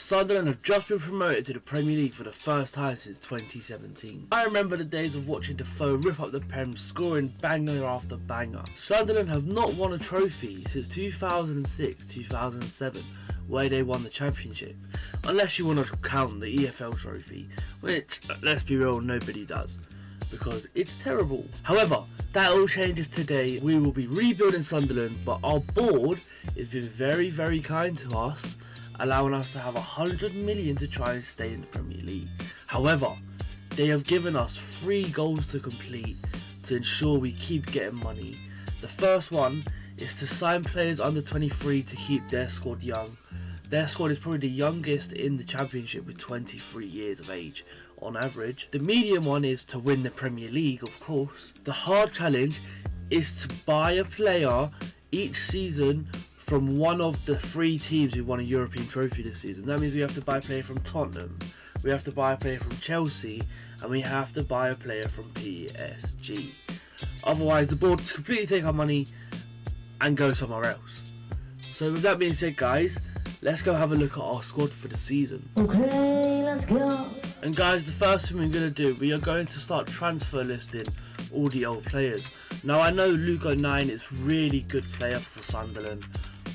Sunderland have just been promoted to the Premier League for the first time since 2017. I remember the days of watching Defoe rip up the Prem, scoring banger after banger. Sunderland have not won a trophy since 2006-2007, where they won the Championship, unless you want to count the EFL trophy, which, let's be real, nobody does, because it's terrible. However, that all changes today. We will be rebuilding Sunderland, but our board has been very, very kind to us, allowing us to have 100 million to try and stay in the Premier League. However, they have given us 3 goals to complete to ensure we keep getting money. The first one is to sign players under 23 to keep their squad young. Their squad is probably the youngest in the Championship with 23 years of age on average. The medium one is to win the Premier League, of course. The hard challenge is to buy a player each season from one of the 3 teams who won a European trophy this season. That means we have to buy a player from Tottenham, we have to buy a player from Chelsea, and we have to buy a player from PSG. Otherwise, the board will completely take our money and go somewhere else. So with that being said, guys, let's go have a look at our squad for the season. Okay, let's go. And guys, the first thing we're going to do, we are going to start transfer listing all the old players. Now, I know Luke 09 is really good player for Sunderland,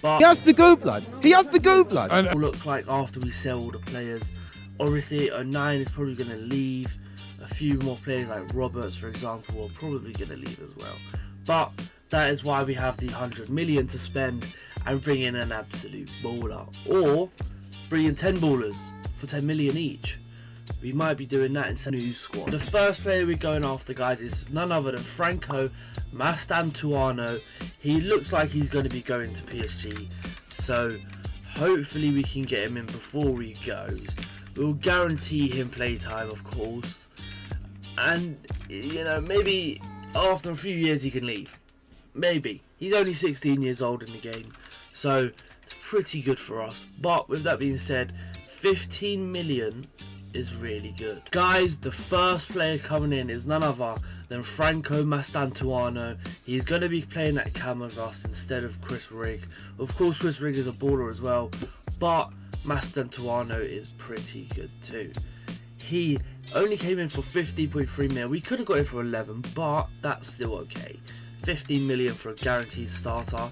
but He has to go, blood. He has to go, blood. it will look like after we sell all the players. Obviously, 09 is probably going to leave. A few more players like Roberts, for example, are probably going to leave as well. But that is why we have the 100 million to spend and bring in an absolute baller. Or bring in 10 ballers for 10 million each. We might be doing that in a new squad. The first player we're going after, guys, is none other than Franco Mastantuono. He looks like he's going to be going to PSG, so hopefully we can get him in before he goes. We'll guarantee him playtime, of course, and you know, maybe after a few years he can leave. Maybe. He's only 16 years old in the game, so it's pretty good for us. But with that being said, 15 million is really good. Guys, the first player coming in is none other than Franco Mastantuono. He's going to be playing at cam with us instead of Chris Rigg. Of course, Chris Rigg is a baller as well, but Mastantuono is pretty good too. He only came in for 50.3 mil. We could have got it for 11, but that's still okay. 15 million for a guaranteed starter.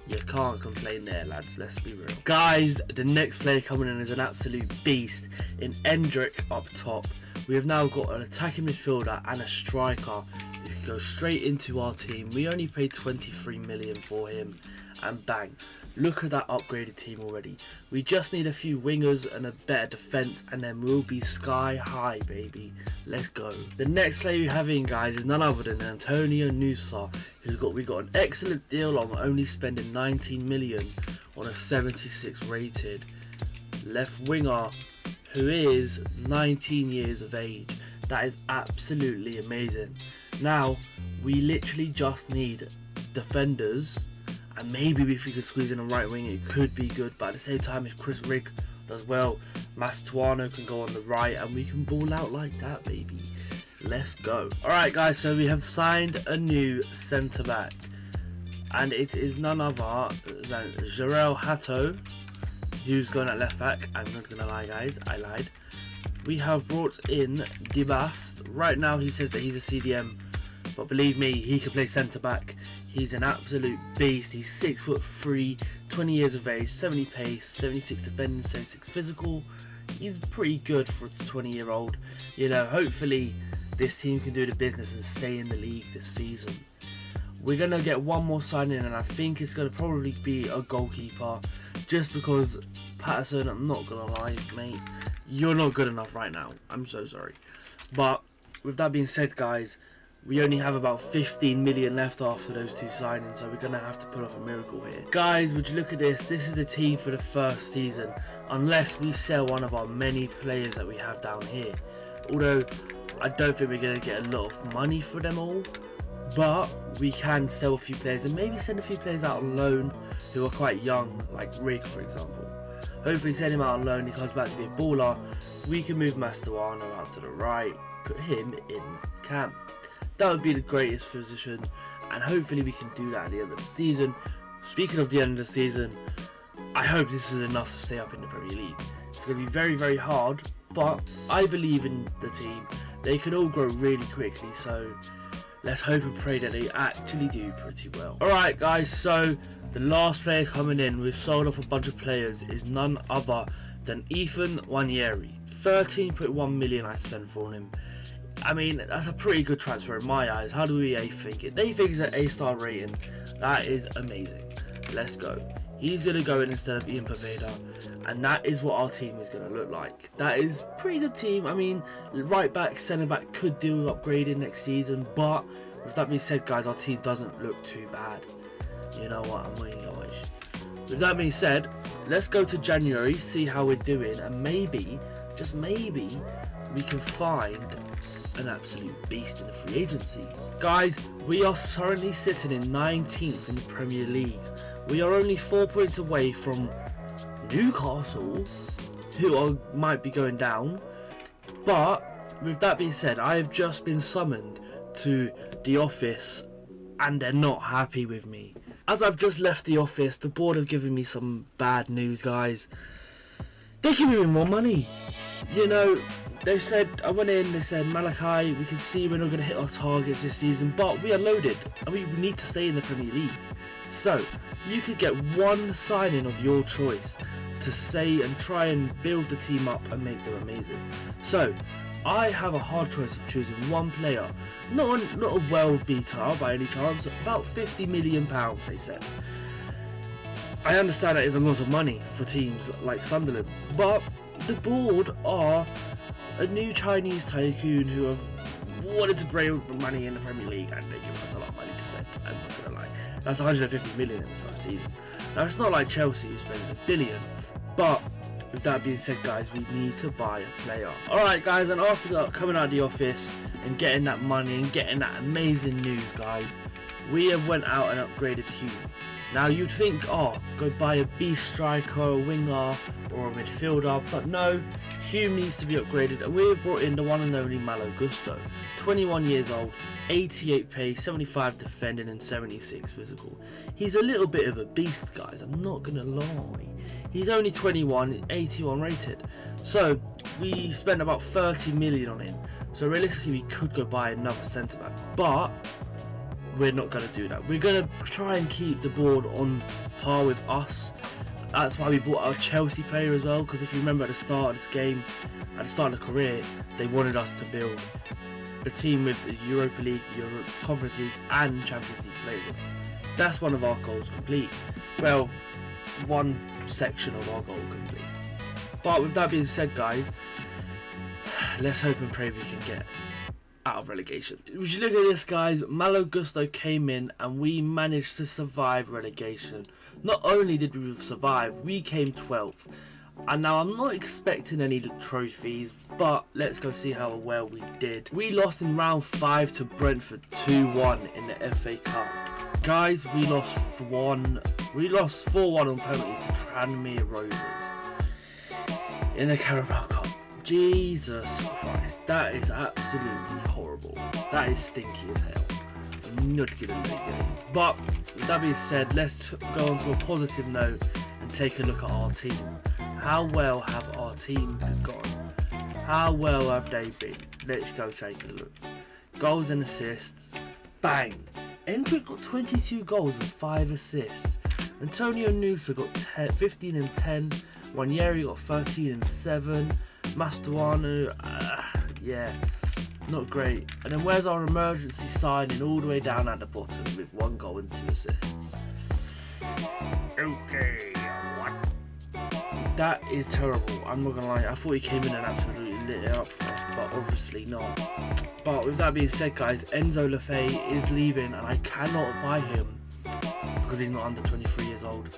You can't complain there, lads, let's be real. Guys, the next player coming in is an absolute beast in Endrick up top. We have now got an attacking midfielder and a striker who can go straight into our team. We only paid 23 million for him, and bang, look at that upgraded team already. We just need a few wingers and a better defence, and then we'll be sky high, baby. Let's go. The next player we have in, guys, is none other than Antonio Nusa. We got an excellent deal on only spending 19 million on a 76 rated left winger who is 19 years of age. That is absolutely amazing. Now, we literally just need defenders, and maybe if we could squeeze in a right wing, it could be good. But at the same time, if Chris Rigg does well, Mastuano can go on the right, and we can ball out like that, baby. Let's go. Alright, guys, so we have signed a new centre back, and it is none other than Jarell Hato, who's going at left back. I'm not gonna lie, guys, I lied. We have brought in Dibast. Right now, he says that he's a CDM, but believe me, he can play centre back. He's an absolute beast. He's 6'3", 20 years of age, 70 pace, 76 defending, 76 physical. He's pretty good for a 20-year-old. You know, hopefully this team can do the business and stay in the league this season. We're going to get one more signing, and I think it's going to probably be a goalkeeper, just because Patterson, I'm not going to lie, mate, you're not good enough right now. I'm so sorry. But with that being said, guys, we only have about 15 million left after those 2 signings, so we're going to have to pull off a miracle here. Guys, would you look at this? This is the team for the first season, unless we sell one of our many players that we have down here. Although, I don't think we're going to get a lot of money for them all, but we can sell a few players and maybe send a few players out on loan who are quite young, like Rigg, for example. Hopefully send him out on loan, he comes back to be a baller. We can move Mastuano out to the right, put him in cam. That would be the greatest position, and hopefully we can do that at the end of the season. Speaking of the end of the season, I hope this is enough to stay up in the Premier League. It's going to be very, very hard, but I believe in the team. They can all grow really quickly, so let's hope and pray that they actually do pretty well. Alright guys, so the last player coming in, we've sold off a bunch of players, is none other than Ethan Nwaneri. 13.1 million I spent for him. I mean, that's a pretty good transfer in my eyes. How do we think it? They think it's an A-star rating. That is amazing. Let's go. He's going to go in instead of Ian Poveda, and that is what our team is going to look like. That is a pretty good team. I mean, right back, centre back could do with upgrading next season, but with that being said, guys, our team doesn't look too bad. You know what I mean, guys. With that being said, let's go to January, see how we're doing, and maybe, just maybe, we can find an absolute beast in the free agencies. Guys, we are currently sitting in 19th in the Premier League. We are only 4 points away from Newcastle, who might be going down. But with that being said, I have just been summoned to the office and they're not happy with me. As I've just left the office, the board have given me some bad news, guys. They're giving me more money. You know, they said, I went in, they said, Malachi, we can see we're not going to hit our targets this season, but we are loaded and we need to stay in the Premier League. So, you could get one signing of your choice to say and try and build the team up and make them amazing. So, I have a hard choice of choosing one player, not a world beater by any chance, about £50 million, they said. I understand that is a lot of money for teams like Sunderland, but the board are a new Chinese tycoon who have wanted to bring money in the Premier League, and they give us a lot of money to spend. I'm not gonna lie, that's 150 million in the first season. Now it's not like Chelsea who spent $1 billion, but with that being said, guys, we need to buy a player. Alright guys, and after coming out of the office and getting that money and getting that amazing news, guys, we have went out and upgraded Hume. Now you'd think, oh, go buy a beast striker, a winger or a midfielder, but no, Hume needs to be upgraded, and we have brought in the one and only Malo Gusto. 21 years old, 88 pace, 75 defending and 76 physical. He's a little bit of a beast, guys, I'm not gonna lie. He's only 21, 81 rated. So we spent about 30 million on him. So realistically we could go buy another centre back, but we're not going to do that. We're going to try and keep the board on par with us. That's why we bought our Chelsea player as well, because if you remember at the start of this game, at the start of the career, they wanted us to build a team with the Europa League, Europe Conference League and Champions League players. That's one of our goals complete. Well, one section of our goal complete. But with that being said, guys, let's hope and pray we can get out of relegation. If you look at this, guys, Malo Gusto came in and we managed to survive relegation. Not only did we survive, we came 12th. And now I'm not expecting any trophies, but let's go see how well we did. We lost in round 5 to Brentford 2-1 in the FA Cup. Guys, we lost 4-1 on penalties to Tranmere Rovers in the Carabao Cup. Jesus Christ, that is absolutely horrible. That is stinky as hell. I'm not gonna make games. But with that being said, let's go on to a positive note and take a look at our team. How well have our team gone? How well have they been? Let's go take a look. Goals and assists. Bang! Endrick got 22 goals and 5 assists. Antonio Nusa got 15 and 10. Nwaneri got 13 and 7. Mastuano, yeah, not great. And then where's our emergency signing all the way down at the bottom with 1 goal and 2 assists? Okay, what? That is terrible. I'm not gonna lie. I thought he came in and absolutely lit it up for us, but obviously not. But with that being said, guys, Enzo Lefebvre is leaving and I cannot buy him because he's not under 23 years old.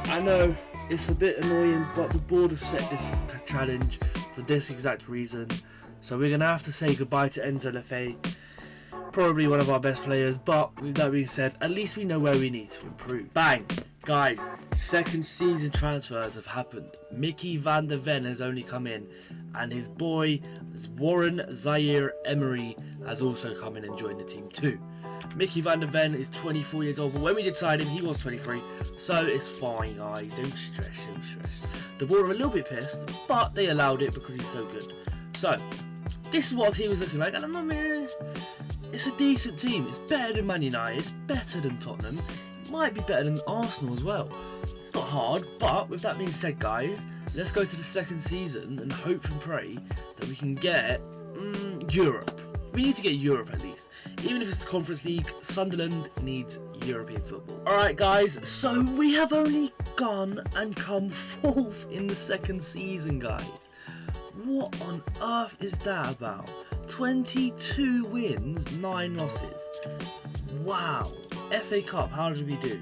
I know it's a bit annoying, but the board have set this challenge for this exact reason. So we're going to have to say goodbye to Enzo Lefebvre. Probably one of our best players, but with that being said, at least we know where we need to improve. Bang! Guys, second season transfers have happened. Mickey van der Ven has only come in, and his boy Warren Zaire Emery has also come in and joined the team too. Mickey van der Ven is 24 years old, but when we did sign him, he was 23. So it's fine, guys. Don't stress, don't stress. The board are a little bit pissed, but they allowed it because he's so good. So, this is what our team is looking like, and it's a decent team. It's better than Man United, it's better than Tottenham, it might be better than Arsenal as well. It's not hard, but with that being said, guys, let's go to the second season and hope and pray that we can get Europe. We need to get Europe at least. Even if it's the Conference League, Sunderland needs European football. Alright guys, so we have only gone and come 4th in the second season, guys. What on earth is that about? 22 wins, 9 losses. Wow. FA Cup, how did we do?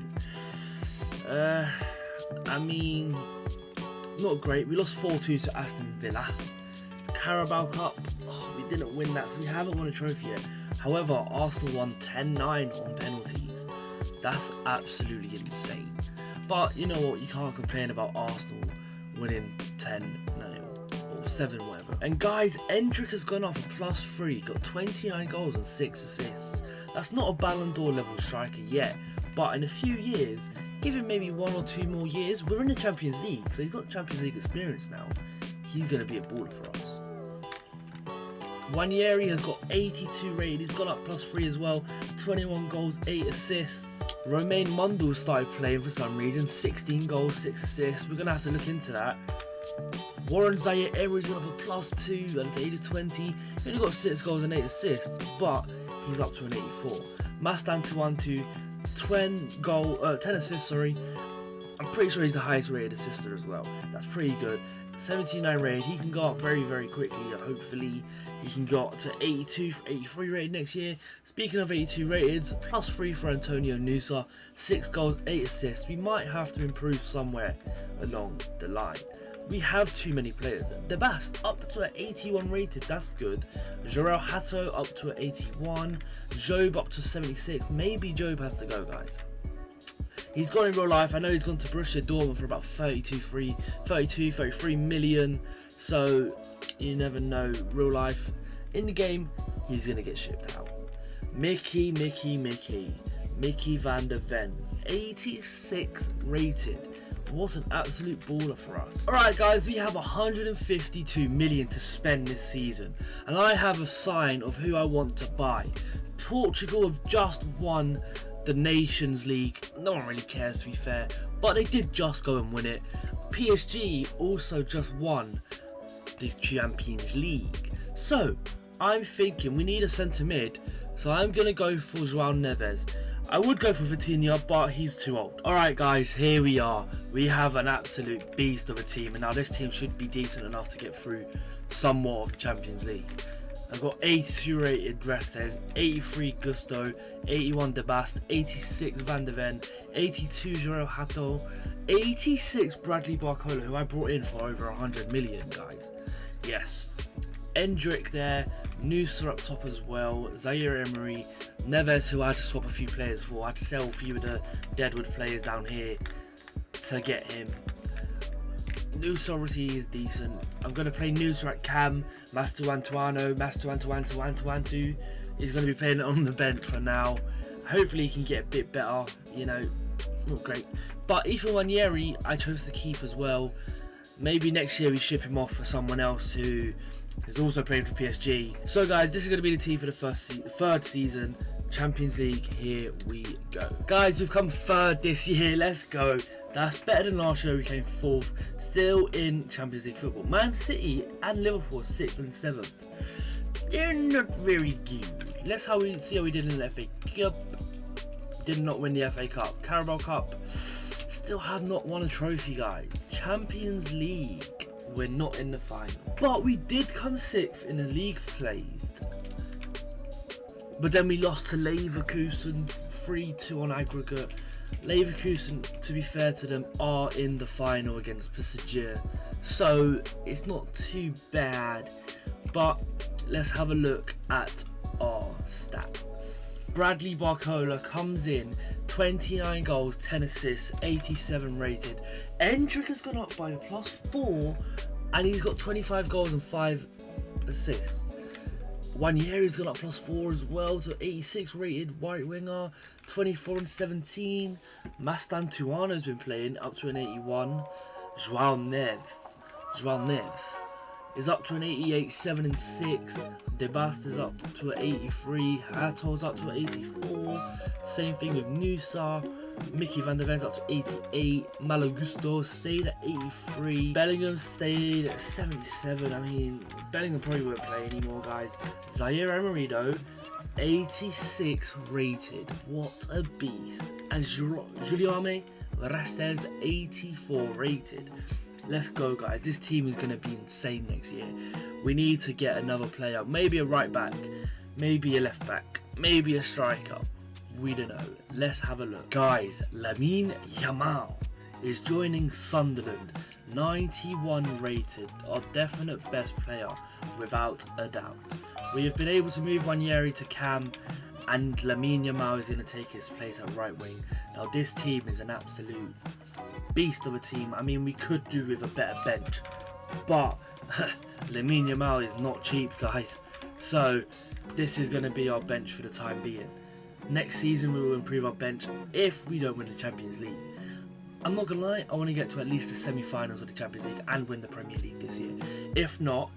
Not great. We lost 4-2 to Aston Villa. Carabao Cup, we didn't win that, so we haven't won a trophy yet. However, Arsenal won 10-9 on penalties. That's absolutely insane. But you know what? You can't complain about Arsenal winning 10-0 or 7, whatever. And guys, Endrick has gone up a +3, got 29 goals and 6 assists. That's not a Ballon d'Or level striker yet, but in a few years, give him maybe 1 or 2 more years, we're in the Champions League, so he's got Champions League experience now. He's going to be a baller for us. Wanyeri has got 82 rated, he's gone up +3 as well, 21 goals, 8 assists. Romain Mundle started playing for some reason, 16 goals, 6 assists. We're going to have to look into that. Warren Zaire-Emery's gone up a +2 at the age of 20. He only got 6 goals and 8 assists, but he's up to an 84. Mastan Tuantu, 10 assists, sorry. I'm pretty sure he's the highest rated assister as well. That's pretty good. 79 rated, he can go up very, very quickly. Hopefully he can go up to 82, 83 rated next year. Speaking of 82 rateds, +3 for Antonio Nusa, 6 goals, 8 assists. We might have to improve somewhere along the line. We have too many players. The Bast up to an 81 rated, that's good. Jorel Hato up to an 81. Job up to 76. Maybe Job has to go, guys. He's gone in real life. I know he's gone to Borussia Dortmund for about 33 million. So you never know. Real life, in the game, he's gonna get shipped out. Mickey van der Ven, 86 rated. What an absolute baller for us. Alright guys, we have 152 million to spend this season, and I have a sign of who I want to buy. Portugal have just won the Nations League. No one really cares, to be fair, but they did just go and win it. PSG also just won the Champions League. So I'm thinking we need a centre mid, so I'm going to go for João Neves. I would go for Vitinha, but he's too old. Alright guys, here we are. We have an absolute beast of a team, and now this team should be decent enough to get through somewhat of the Champions League. I've got 82 rated Restes, 83 Gusto, 81 De Bast, 86 Van der Ven, 82 Jorel Hato, 86 Bradley Barcola, who I brought in for over 100 million, guys. Yes. Endrick there, Nusa up top as well, Zaire-Emery, Neves, who I had to swap a few players for. I had to sell a few of the Deadwood players down here to get him. Nusa obviously is decent. I'm going to play Nusa at Cam. Mastu Antu is going to be playing on the bench for now. Hopefully he can get a bit better, you know, not great. But Ethan Wanyeri I chose to keep as well. Maybe next year we ship him off for someone else who is also playing for PSG. So guys, this is going to be the team for the third season. Champions League, here we go. Guys, we've come 3rd this year, let's go. That's better than last year, we came 4th. Still in Champions League football. Man City and Liverpool 6th and 7th. They're not very good. Let's see how we did in the FA Cup. Did not win the FA Cup. Carabao Cup. Still have not won a trophy, guys. Champions League. We're not in the final. But we did come 6th in the league played. But then we lost to Leverkusen 3-2 on aggregate. Leverkusen, to be fair to them, are in the final against PSG. So it's not too bad. But let's have a look at our stats. Bradley Barcola comes in, 29 goals, 10 assists, 87 rated. Endrick has gone up by a +4, and he's got 25 goals and 5 assists. Wanyeri's gone up +4 as well to 86 rated right winger, 24 and 17. Mastan Tuano's been playing up to an 81. João Neves is up to an 88, 7 and 6. Debasta's up to an 83. Hatto's up to an 84. Same thing with Nusa. Mickey van der Ven's up to 88. Malagusto stayed at 83. Bellingham stayed at 77. I mean, Bellingham probably won't play anymore, guys. Zaire Emery, though, 86 rated. What a beast. And Juliame Restes, 84 rated. Let's go, guys. This team is going to be insane next year. We need to get another player. Maybe a right back. Maybe a left back. Maybe a striker. We don't know. Let's have a look. Guys, Lamine Yamal is joining Sunderland. 91 rated. Our definite best player, without a doubt. We have been able to move Wanyeri to cam, and Lamine Yamal is going to take his place at right wing. Now, this team is an absolute beast of a team. I mean, we could do with a better bench, but Lamine Yamal is not cheap, guys. So this is going to be our bench for the time being. Next season we will improve our bench if we don't win the Champions League. I'm not gonna lie, I want to get to at least the semi-finals of the Champions League and win the Premier League this year. If not,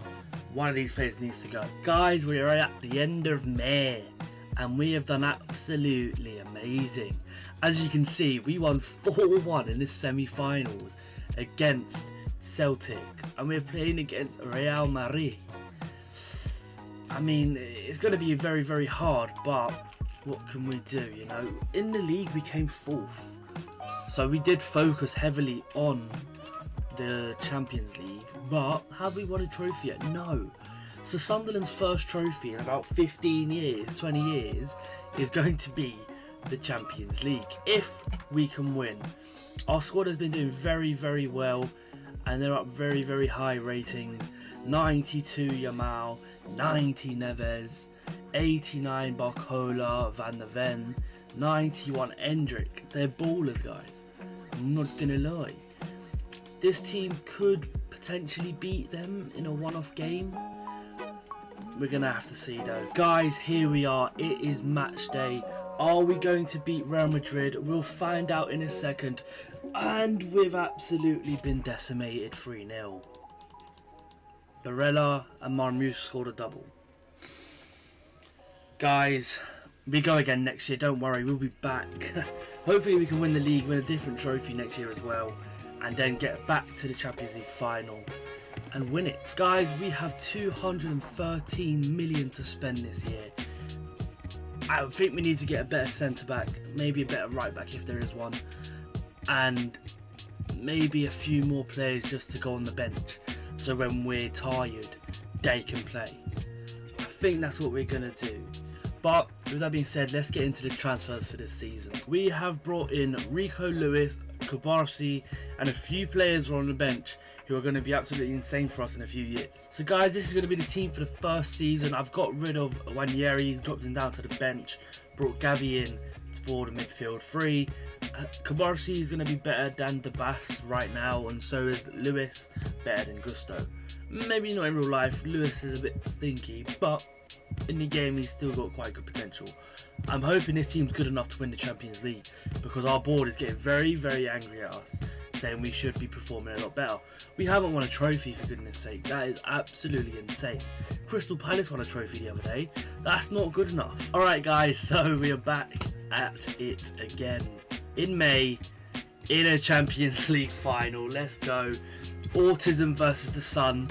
one of these players needs to go. Guys, we are at the end of May and we have done absolutely amazing. As you can see, we won 4-1 in the semi-finals against Celtic, and we're playing against Real Madrid. I mean, it's going to be very, very hard, but what can we do, you know? In the league, we came 4th. So we did focus heavily on the Champions League, but have we won a trophy yet? No. So Sunderland's first trophy in about 15 years, 20 years, is going to be the Champions League, if we can win. Our squad has been doing very, very well, and they're up very, very high ratings. 92 Yamal, 90 Neves, 89 Barcola, Van der Ven, 91 Endrick. They're ballers, guys. I'm not gonna lie. This team could potentially beat them in a one-off game. We're gonna have to see though. Guys, here we are. It is match day. Are we going to beat Real Madrid? We'll find out in a second. And we've absolutely been decimated 3-0. Barella and Marmouche scored a double. Guys, we go again next year. Don't worry, we'll be back. Hopefully we can win the league, win a different trophy next year as well, and then get back to the Champions League final and win it. Guys, we have 213 million to spend this year. I think we need to get a better centre back, maybe a better right back if there is one, and maybe a few more players just to go on the bench, so when we're tired they can play. I think that's what we're gonna do. But with that being said, let's get into the transfers for this season. We have brought in Rico Lewis, Kubarsi, and a few players are on the bench who are going to be absolutely insane for us in a few years. So guys, this is going to be the team for the first season. I've got rid of Wanyeri, dropped him down to the bench, brought Gavi in for the midfield three. Kubarsi is going to be better than the Bass right now, and so is Lewis, better than Gusto. Maybe not in real life, Lewis is a bit stinky, but in the game he's still got quite good potential. I'm hoping this team's good enough to win the Champions League, because our board is getting very, very angry at us, saying we should be performing a lot better. We haven't won a trophy, for goodness sake. That is absolutely insane. Crystal Palace won a trophy the other day. That's not good enough. Alright guys, so we are back at it again in May in a Champions League final. Let's go. Autism versus the Sun.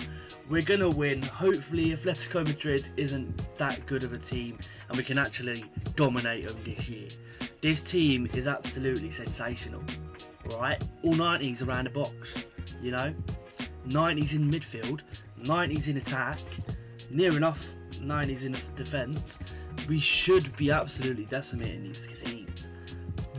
We're going to win. Hopefully Atletico Madrid isn't that good of a team and we can actually dominate them this year. This team is absolutely sensational, right? All 90s around the box, you know? 90s in midfield, 90s in attack, near enough 90s in defence. We should be absolutely decimating these teams.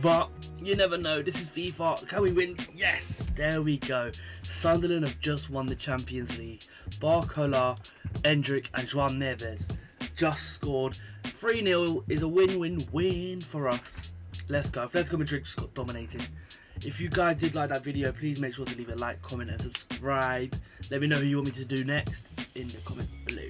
But you never know, this is FIFA. Can we win? Yes, there we go. Sunderland have just won the Champions League. Barcola, Endrick and João Neves just scored. 3-0 is a win-win-win for us. Let's go. Atletico Madrid just got dominated. If you guys did like that video, please make sure to leave a like, comment and subscribe. Let me know who you want me to do next in the comments below.